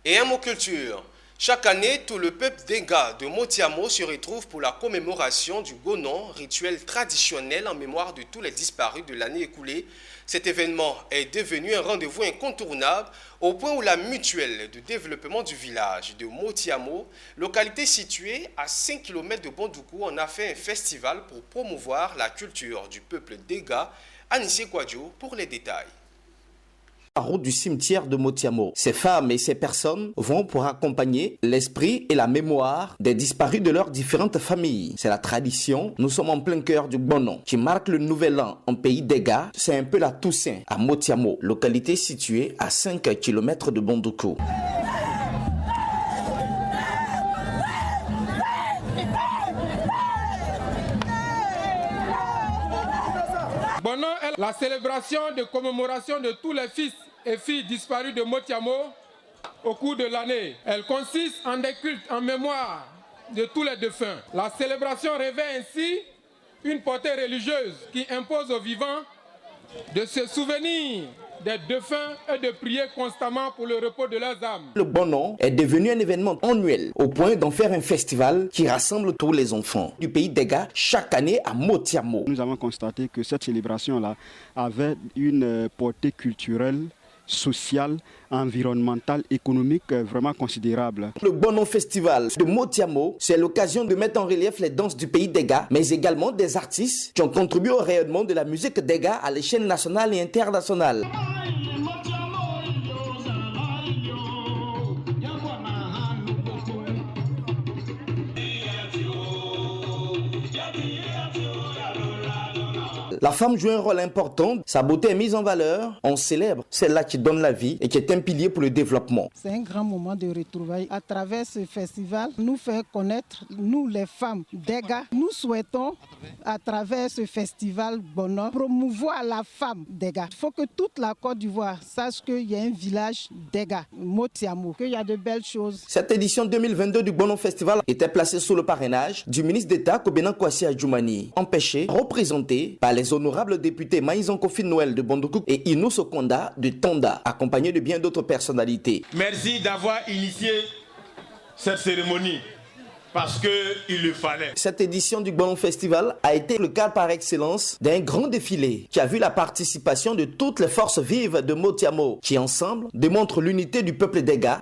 Et un mot culture. Chaque année, tout le peuple d'Enga de Motiamo se retrouve pour la commémoration du Gonon, rituel traditionnel en mémoire de tous les disparus de l'année écoulée. Cet événement est devenu un rendez-vous incontournable au point où la mutuelle de développement du village de Motiamo, localité située à 5 km de Bondoukou, en a fait un festival pour promouvoir la culture du peuple d'Enga. Anissé Kwadjo pour les détails. La route du cimetière de Motiamo. Ces femmes et ces personnes vont pour accompagner l'esprit et la mémoire des disparus de leurs différentes familles. C'est la tradition. Nous sommes en plein cœur du Gonon qui marque le nouvel an en pays d'Enga. C'est un peu la Toussaint à Motiamo, localité située à 5 km de Bondoukou. Gonon est la célébration de commémoration de tous les fils et filles disparus de Motiamo au cours de l'année. Elle consiste en des cultes en mémoire de tous les défunts. La célébration revêt ainsi une portée religieuse qui impose aux vivants de se souvenir des défunts et de prier constamment pour le repos de leurs âmes. Le Gonon est devenu un événement annuel au point d'en faire un festival qui rassemble tous les enfants du pays d'Enga chaque année à Motiamo. Nous avons constaté que cette célébration-là avait une portée culturelle, sociale, environnementale, économique vraiment considérable. Le Gonon Festival de Motiamo, c'est l'occasion de mettre en relief les danses du pays d'Enga, mais également des artistes qui ont contribué au rayonnement de la musique d'Enga à l'échelle nationale et internationale. La femme joue un rôle important, sa beauté est mise en valeur, on célèbre celle-là qui donne la vie et qui est un pilier pour le développement. C'est un grand moment de retrouvailles. À travers ce festival, nous fait connaître, nous les femmes d'Enga. Nous souhaitons, à travers ce festival Gonon, promouvoir la femme d'Enga. Il faut que toute la Côte d'Ivoire sache qu'il y a un village d'Enga, Motiamo, qu'il y a de belles choses. Cette édition 2022 du Gonon Festival était placée sous le parrainage du ministre d'État Kobena Kwasi Adjoumani, empêché, représenté par les honorables députés Maïzon Kofi Noël de Bondoukou et Ino Sokonda de Tanda, accompagnés de bien d'autres personnalités. Merci d'avoir initié cette cérémonie, parce qu'il le fallait. Cette édition du Gonon Festival a été le cas par excellence d'un grand défilé qui a vu la participation de toutes les forces vives de Motiamo, qui ensemble démontrent l'unité du peuple d'Enga